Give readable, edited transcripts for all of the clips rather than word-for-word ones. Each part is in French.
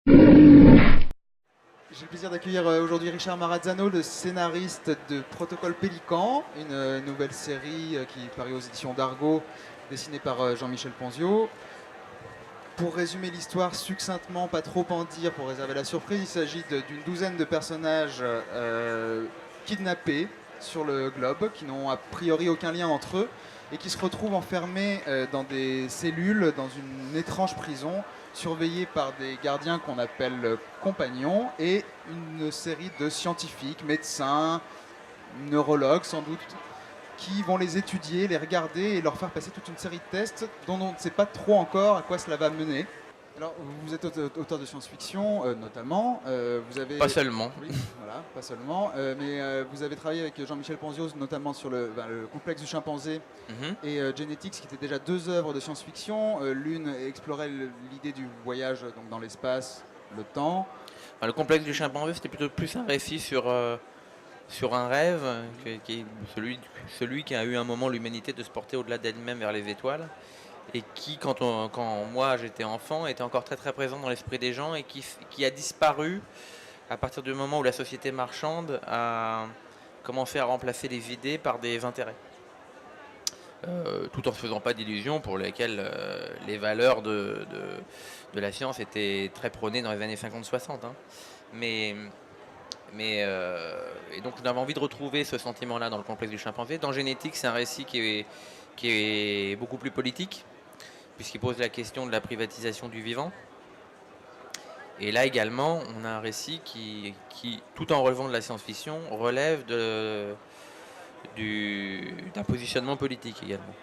J'ai le plaisir d'accueillir aujourd'hui Richard Marazzano, le scénariste de Protocole Pélican, une nouvelle série qui paraît aux éditions d'Argo, dessinée par Jean-Michel Ponzio. Pour résumer l'histoire succinctement, pas trop en dire pour réserver la surprise, il s'agit d'une douzaine de personnages kidnappés sur le globe, qui n'ont a priori aucun lien entre eux, et qui se retrouvent enfermés dans des cellules, dans une étrange prison, surveillés par des gardiens qu'on appelle compagnons, et une série de scientifiques, médecins, neurologues sans doute, qui vont les étudier, les regarder et leur faire passer toute une série de tests dont on ne sait pas trop encore à quoi cela va mener. Alors, vous êtes auteur de science-fiction, notamment. Vous avez... Pas seulement. Oui, voilà, pas seulement. Mais vous avez travaillé avec Jean-Michel Ponzio, notamment sur le complexe du chimpanzé Mhm. et Genetics, qui étaient déjà deux œuvres de science-fiction. L'une explorait l'idée du voyage donc, dans l'espace, le temps. Enfin, le complexe du chimpanzé, c'était plutôt plus un récit sur un rêve, qui est celui qui a eu un moment l'humanité de se porter au-delà d'elle-même vers les étoiles, et qui, quand moi j'étais enfant, était encore très très présent dans l'esprit des gens, et qui a disparu à partir du moment où la société marchande a commencé à remplacer les idées par des intérêts. Tout en ne se faisant pas d'illusions pour lesquelles les valeurs de la science étaient très prônées dans les années 50-60. Hein. Mais, et donc on avait envie de retrouver ce sentiment-là dans le complexe du chimpanzé. Dans Génétique, c'est un récit qui est beaucoup plus politique, puisqu'il pose la question de la privatisation du vivant. Et là également, on a un récit qui tout en relevant de la science-fiction, relève d'un positionnement politique également.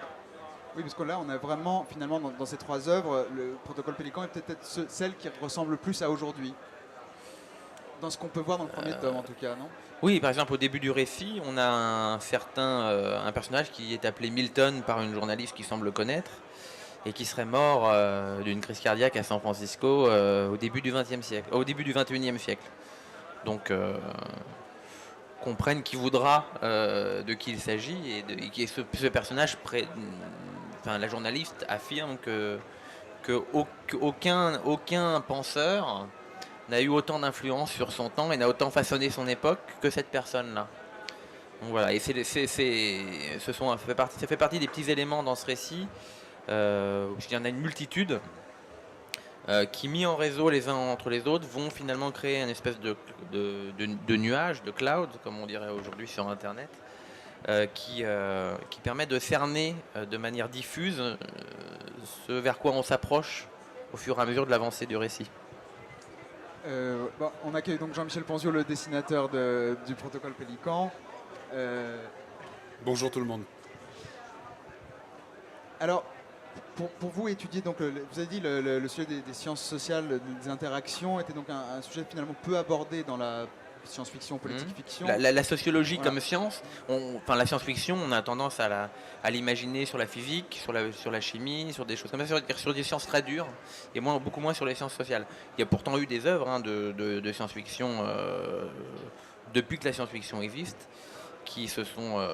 Oui, parce que là, on a vraiment, finalement, dans ces trois œuvres, le protocole Pélican est peut-être celle qui ressemble le plus à aujourd'hui. Dans ce qu'on peut voir dans le premier tome, en tout cas, non? Oui, par exemple, au début du récit, on a un personnage qui est appelé Milton par une journaliste qui semble connaître et qui serait mort d'une crise cardiaque à San Francisco au début du XXe siècle, au début du XXIe siècle. Donc, comprenne qui voudra de qui il s'agit et ce personnage, enfin, la journaliste affirme qu'aucun penseur n'a eu autant d'influence sur son temps et n'a autant façonné son époque que cette personne-là. Donc voilà, et ça fait partie des petits éléments dans ce récit. Il y en a une multitude qui, mis en réseau les uns entre les autres, vont finalement créer une espèce de nuage, de cloud, comme on dirait aujourd'hui sur Internet, qui permet de cerner de manière diffuse ce vers quoi on s'approche au fur et à mesure de l'avancée du récit. Bon, on accueille donc Jean-Michel Ponzio, le dessinateur du protocole Pélican. Euh, Bonjour tout le monde. alors, pour vous étudier, donc, vous avez dit le sujet des sciences sociales, des interactions, était donc un sujet finalement peu abordé dans la science-fiction, politique-fiction. La sociologie Voilà. comme science, enfin la science-fiction, on a tendance à l'imaginer sur la physique, sur la chimie, sur des choses comme ça, sur des sciences très dures, et beaucoup moins sur les sciences sociales. Il y a pourtant eu des œuvres de science-fiction depuis que la science-fiction existe, qui se sont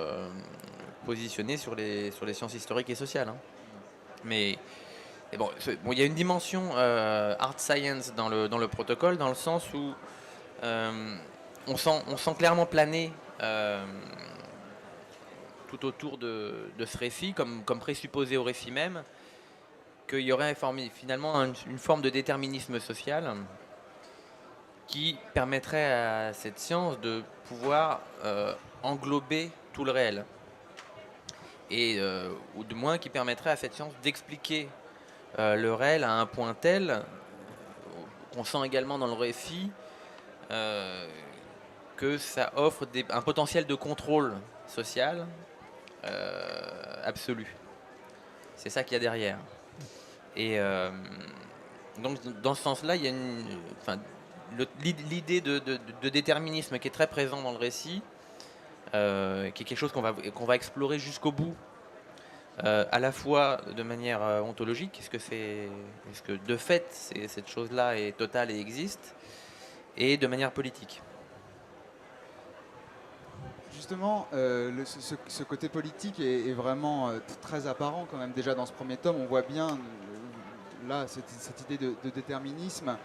positionnées sur les sciences historiques et sociales. Hein. Mais bon, il y a une dimension art science dans le protocole, dans le sens où on sent clairement planer tout autour de ce récit, comme présupposé au récit même, qu'il y aurait finalement une forme de déterminisme social qui permettrait à cette science de pouvoir englober tout le réel. Ou du moins qui permettrait à cette science d'expliquer le réel à un point tel qu'on sent également dans le récit que ça offre un potentiel de contrôle social absolu. C'est ça qu'il y a derrière. Et donc dans ce sens-là, il y a l'idée de déterminisme qui est très présent dans le récit, qui est quelque chose qu'on va explorer jusqu'au bout, à la fois de manière ontologique, est-ce que de fait cette chose-là est totale et existe, et de manière politique. Justement, ce côté politique est vraiment très apparent quand même déjà dans ce premier tome. On voit bien là cette idée de déterminisme.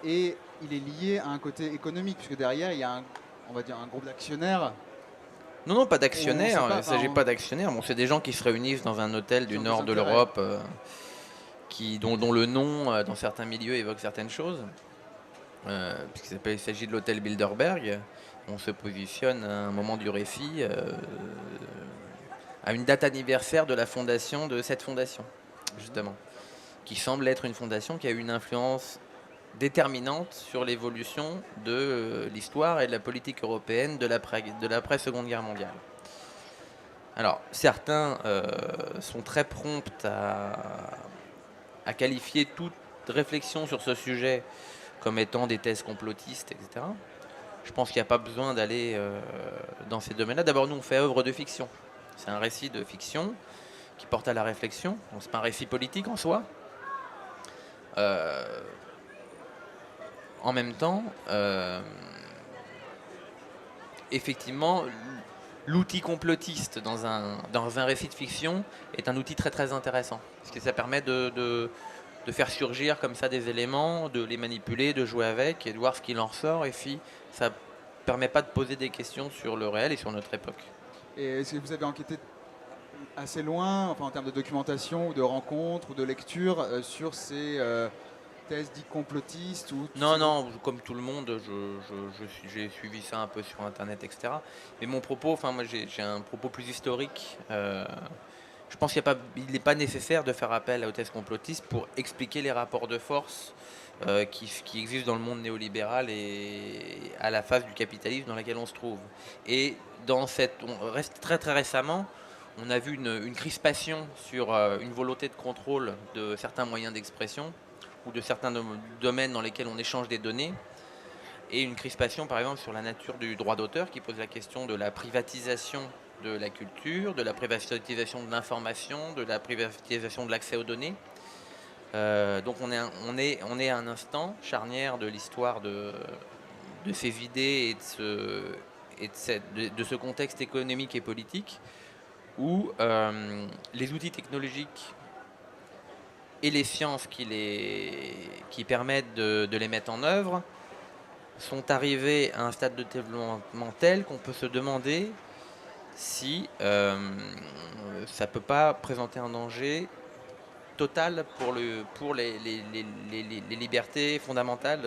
et il est lié à un côté économique, puisque derrière, il y a on va dire un groupe d'actionnaires. Non, pas On d'actionnaires, sait pas, il ne s'agit enfin, pas d'actionnaires. Bon, c'est des gens qui se réunissent dans un hôtel qui du ont des nord de intérêts. l'Europe, dont le nom, dans certains milieux, évoque certaines choses. Il s'agit de l'hôtel Bilderberg. On se positionne à un moment du récit, à une date anniversaire de la fondation de cette fondation, justement, qui semble être une fondation qui a eu une influence déterminante sur l'évolution de l'histoire et de la politique européenne de l'après-Seconde Guerre mondiale. Alors, certains sont très prompts à qualifier toute réflexion sur ce sujet comme étant des thèses complotistes, etc. Je pense qu'il n'y a pas besoin d'aller dans ces domaines-là. D'abord, nous, on fait œuvre de fiction. C'est un récit de fiction qui porte à la réflexion. Ce n'est pas un récit politique en soi. En même temps, effectivement, l'outil complotiste dans un récit de fiction est un outil très très intéressant. Parce que ça permet de faire surgir comme ça des éléments, de les manipuler, de jouer avec et de voir ce qu'il en ressort. Et puis, ça permet pas de poser des questions sur le réel et sur notre époque. Et est-ce que vous avez enquêté assez loin, enfin en termes de documentation ou de rencontres ou de lecture, sur ces thèses dites complotistes ou tous Non, ces non, comme tout le monde, j'ai suivi ça un peu sur Internet, etc. Mais mon propos, enfin moi j'ai un propos plus historique. Je pense qu'il n'est pas nécessaire de faire appel aux thèses complotistes pour expliquer les rapports de force qui existent dans le monde néolibéral et à la phase du capitalisme dans laquelle on se trouve. Et on reste très très récemment, on a vu une crispation sur une volonté de contrôle de certains moyens d'expression ou de certains domaines dans lesquels on échange des données, et une crispation par exemple sur la nature du droit d'auteur qui pose la question de la privatisation de la culture, de la privatisation de l'information, de la privatisation de l'accès aux données. Donc on est à un instant charnière de l'histoire de ces idées et de ce contexte économique et politique où les outils technologiques et les sciences qui permettent de les mettre en œuvre sont arrivés à un stade de développement tel qu'on peut se demander si ça ne peut pas présenter un danger total pour les libertés fondamentales.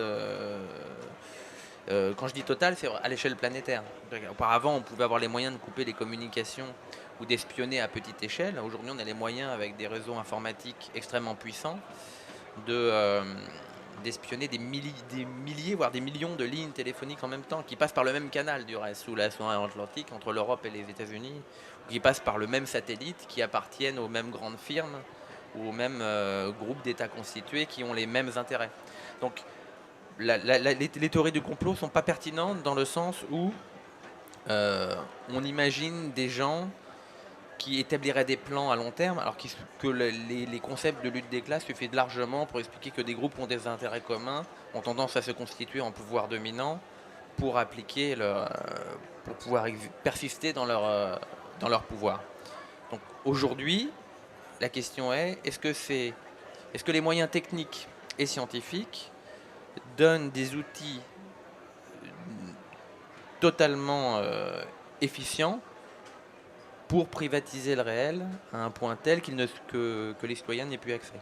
Quand je dis total, c'est à l'échelle planétaire. Auparavant, on pouvait avoir les moyens de couper les communications ou d'espionner à petite échelle. Aujourd'hui, on a les moyens, avec des réseaux informatiques extrêmement puissants, d'espionner des milliers, voire des millions de lignes téléphoniques en même temps, qui passent par le même canal du reste, sous la sous-marin Atlantique, entre l'Europe et les États-Unis, ou qui passent par le même satellite, qui appartiennent aux mêmes grandes firmes ou aux mêmes groupes d'États constitués qui ont les mêmes intérêts. Donc les théories du complot ne sont pas pertinentes dans le sens où on imagine des gens qui établiraient des plans à long terme, alors que les concepts de lutte des classes suffisent largement pour expliquer que des groupes ont des intérêts communs, ont tendance à se constituer en pouvoir dominant pour pour pouvoir persister dans leur pouvoir. Donc aujourd'hui, la question est, est-ce que les moyens techniques et scientifiques donnent des outils totalement efficients pour privatiser le réel à un point tel que les citoyens n'aient plus accès.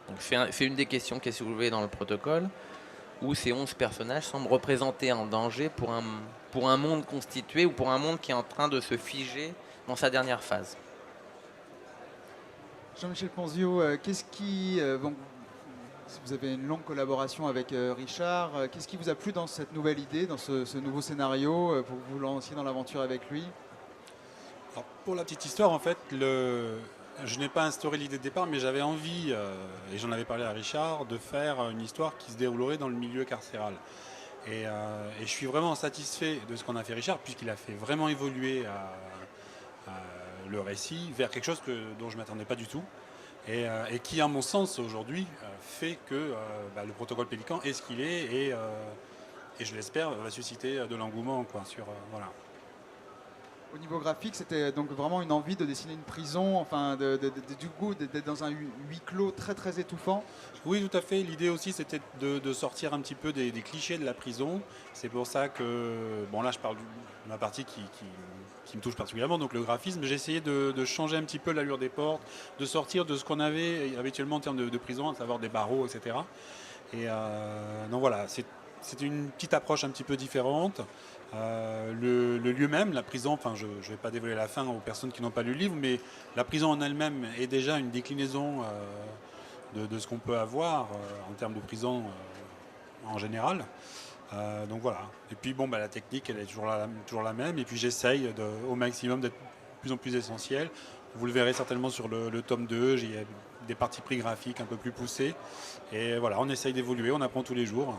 Donc c'est une des questions qui est soulevée dans le protocole, où ces 11 personnages semblent représenter un danger pour un monde constitué ou pour un monde qui est en train de se figer dans sa dernière phase. Jean-Michel Ponzio, vous avez une longue collaboration avec Richard. Qu'est-ce qui vous a plu dans cette nouvelle idée, dans ce nouveau scénario, pour que vous lanciez dans l'aventure avec lui? Alors, pour la petite histoire, en fait, je n'ai pas instauré l'idée de départ, mais j'avais envie, et j'en avais parlé à Richard, de faire une histoire qui se déroulerait dans le milieu carcéral. Et je suis vraiment satisfait de ce qu'on a fait Richard, puisqu'il a fait vraiment évoluer le récit vers quelque chose dont je ne m'attendais pas du tout. Et qui, à mon sens, aujourd'hui, fait que le protocole Pélican est ce qu'il est, et je l'espère, va susciter de l'engouement, quoi, voilà. Au niveau graphique, c'était donc vraiment une envie de dessiner une prison, enfin du coup d'être dans un huis clos très très étouffant. Oui, tout à fait. L'idée aussi, c'était de sortir un petit peu des clichés de la prison. C'est pour ça que, bon là, je parle de la partie qui me touche particulièrement, donc le graphisme. J'ai essayé de changer un petit peu l'allure des portes, de sortir de ce qu'on avait habituellement en termes de prison, à savoir des barreaux, etc. Et donc voilà, c'était une petite approche un petit peu différente. Le lieu même, la prison, enfin je ne vais pas dévoiler la fin aux personnes qui n'ont pas lu le livre, mais la prison en elle-même est déjà une déclinaison de ce qu'on peut avoir en termes de prison en général. Donc voilà. Et puis bon, la technique, elle est toujours la même. Et puis j'essaye au maximum d'être de plus en plus essentiel. Vous le verrez certainement sur le tome 2, il y a des parties pris graphiques un peu plus poussées. Et voilà, on essaye d'évoluer, on apprend tous les jours.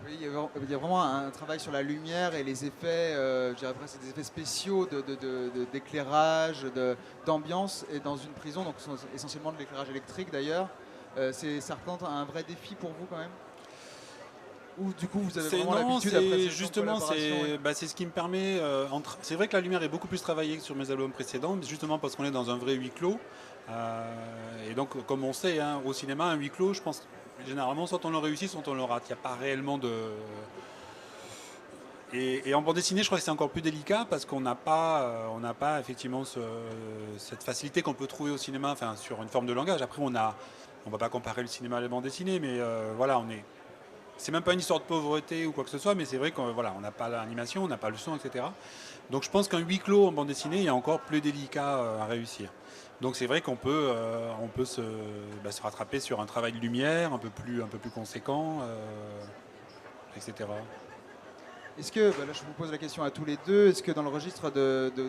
Oui, il y a vraiment un travail sur la lumière et les effets, je dirais presque des effets spéciaux d'éclairage, d'ambiance, et dans une prison, donc essentiellement de l'éclairage électrique d'ailleurs. Ça représente un vrai défi pour vous quand même? Ou du coup vous avez vraiment l'habitude après ces justement, collaborations, c'est ce qui me permet. C'est vrai que la lumière est beaucoup plus travaillée que sur mes albums précédents, mais justement parce qu'on est dans un vrai huis clos. Et donc, comme on sait, hein, au cinéma, un huis clos, je pense généralement, soit on le réussit, soit on le rate. Il n'y a pas réellement de. Et en bande dessinée, je crois que c'est encore plus délicat parce qu'on n'a pas effectivement cette facilité qu'on peut trouver au cinéma, enfin sur une forme de langage. Après, on va pas comparer le cinéma à la bande dessinée, mais voilà, c'est même pas une histoire de pauvreté ou quoi que ce soit, mais c'est vrai qu'on voilà, on n'a pas l'animation, on n'a pas le son, etc. Donc je pense qu'un huis clos en bande dessinée est encore plus délicat à réussir. Donc c'est vrai qu'on peut, se rattraper sur un travail de lumière un peu plus conséquent, etc. Est-ce que, là je vous pose la question à tous les deux, est-ce que dans le registre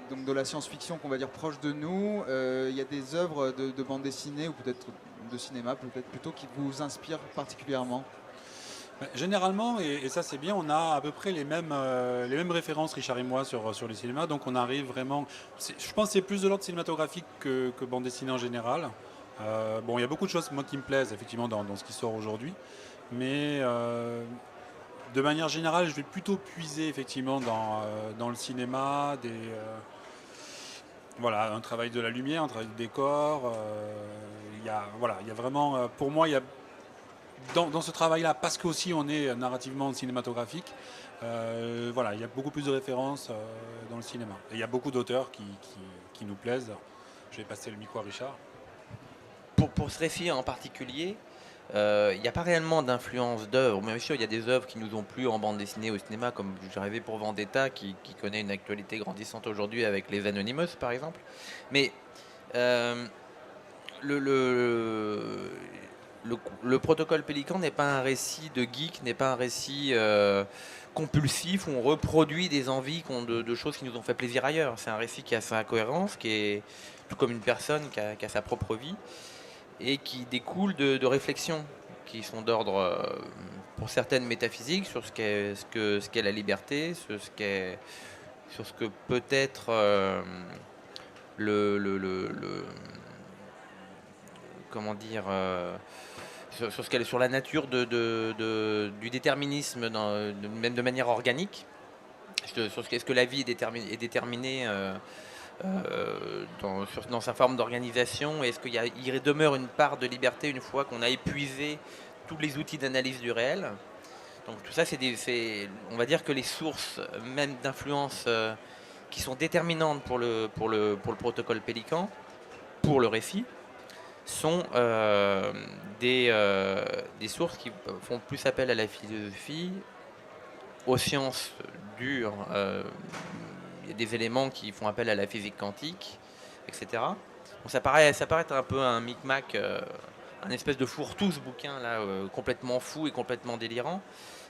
donc de la science-fiction qu'on va dire proche de nous, il y a des œuvres de bande dessinée ou peut-être de cinéma peut-être plutôt qui vous inspirent particulièrement? Généralement, et ça c'est bien, on a à peu près les mêmes références, Richard et moi, sur le cinéma. Donc on arrive vraiment. Je pense que c'est plus de l'ordre cinématographique que bande dessinée en général. Bon, il y a beaucoup de choses moi qui me plaisent effectivement dans ce qui sort aujourd'hui. Mais de manière générale, je vais plutôt puiser effectivement dans le cinéma, voilà, un travail de la lumière, un travail de décor. Il y a vraiment, pour moi, il y a dans ce travail-là, parce qu'aussi on est narrativement cinématographique, voilà, il y a beaucoup plus de références dans le cinéma. Et il y a beaucoup d'auteurs qui nous plaisent. Je vais passer le micro à Richard. Pour ce récit en particulier, il n'y a pas réellement d'influence d'œuvres. Bien sûr, il y a des œuvres qui nous ont plu en bande dessinée au cinéma, comme J'ai rêvé pour Vendetta, qui connaît une actualité grandissante aujourd'hui avec les Anonymous, par exemple. Mais le protocole Pélican n'est pas un récit de geek, n'est pas un récit compulsif où on reproduit des envies de choses qui nous ont fait plaisir ailleurs. C'est un récit qui a sa cohérence, qui est tout comme une personne qui a sa propre vie et qui découle de réflexions qui sont d'ordre, pour certaines, métaphysiques sur ce qu'est la liberté, sur ce que peut être comment dire, sur la nature du déterminisme, même de manière organique, sur ce qu'est-ce que la vie est déterminée dans sa forme d'organisation, et est-ce qu'il demeure une part de liberté une fois qu'on a épuisé tous les outils d'analyse du réel. Donc tout ça, on va dire que les sources même d'influence qui sont déterminantes pour le protocole Pélican, pour le récit, sont des sources qui font plus appel à la philosophie, aux sciences dures. Il y a des éléments qui font appel à la physique quantique, etc. Donc ça paraît être un peu un micmac, un espèce de fourre-tout, ce bouquin là, complètement fou et complètement délirant.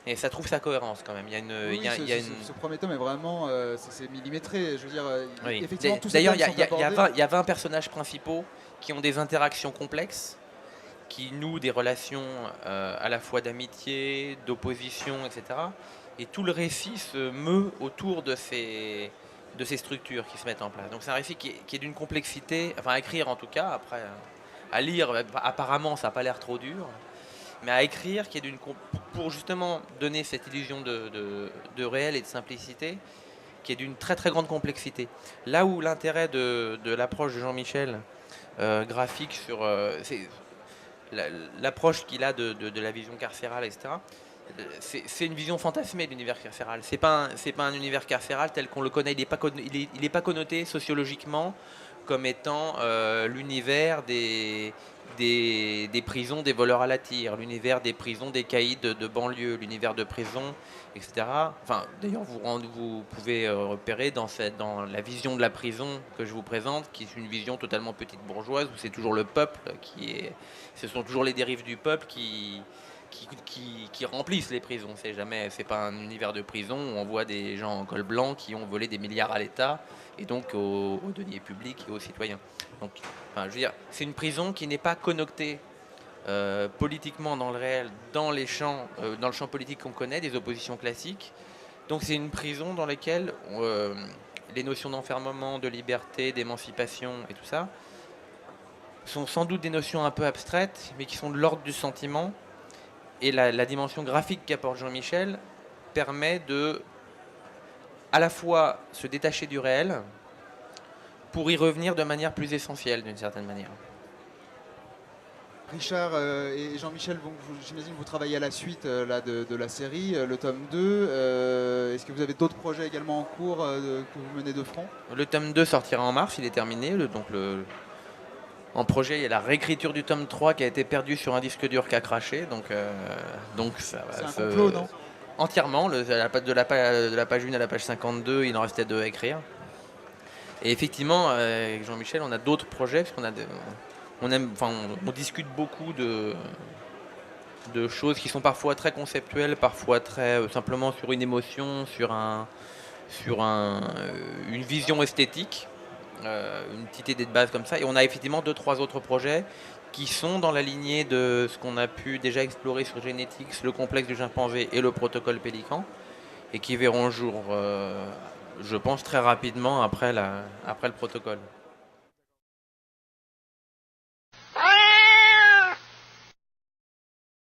Et ça trouve sa cohérence quand même. Ce premier tome est vraiment c'est millimétré. Je veux dire, oui. Effectivement, tous ces D'ailleurs, thèmes sont abordés. il y a 20 personnages principaux qui ont des interactions complexes, qui nouent des relations à la fois d'amitié, d'opposition, etc. Et tout le récit se meut autour de ces structures qui se mettent en place. Donc c'est un récit qui est d'une complexité, enfin à écrire en tout cas, après à lire, apparemment ça n'a pas l'air trop dur, mais à écrire pour justement donner cette illusion de réel et de simplicité, qui est d'une très très grande complexité. Là où l'intérêt de l'approche de Jean-Michel graphique sur l'approche qu'il a de la vision carcérale, etc., c'est une vision fantasmée de l'univers carcéral. C'est pas un univers carcéral tel qu'on le connaît. Il est pas connoté sociologiquement comme étant l'univers des prisons des voleurs à la tire, l'univers des prisons des caïds de banlieue, l'univers de prison, etc. Enfin, d'ailleurs, vous pouvez repérer dans la vision de la prison que je vous présente, qui est une vision totalement petite bourgeoise, où c'est toujours le peuple ce sont toujours les dérives du peuple qui remplissent les prisons. C'est pas un univers de prison où on voit des gens en col blanc qui ont volé des milliards à l'État et donc aux deniers publics et aux citoyens. Donc, enfin, je veux dire, c'est une prison qui n'est pas connectée politiquement dans le réel, dans le champ politique qu'on connaît, des oppositions classiques. Donc c'est une prison dans laquelle les notions d'enfermement, de liberté, d'émancipation et tout ça sont sans doute des notions un peu abstraites, mais qui sont de l'ordre du sentiment. Et la dimension graphique qu'apporte Jean-Michel permet de à la fois se détacher du réel pour y revenir de manière plus essentielle, d'une certaine manière. Richard et Jean-Michel, j'imagine que vous travaillez à la suite là, de la série, le tome 2. Est-ce que vous avez d'autres projets également en cours que vous menez de front? Le tome 2 sortira en mars, il est terminé. En projet, il y a la réécriture du tome 3 qui a été perdu sur un disque dur qui a craché. Donc ça va. C'est un complot, non? Entièrement, de la page 1 à la page 52, il en restait 2 à écrire. Et effectivement, avec Jean-Michel, on a d'autres projets, parce on discute beaucoup de choses qui sont parfois très conceptuelles, parfois très simplement sur une émotion, sur une vision esthétique, une petite idée de base comme ça. Et on a effectivement 2-3 autres projets qui sont dans la lignée de ce qu'on a pu déjà explorer sur Genetics, le complexe du chimpanzé et le protocole Pélican, et qui verront le jour, je pense, très rapidement après le protocole.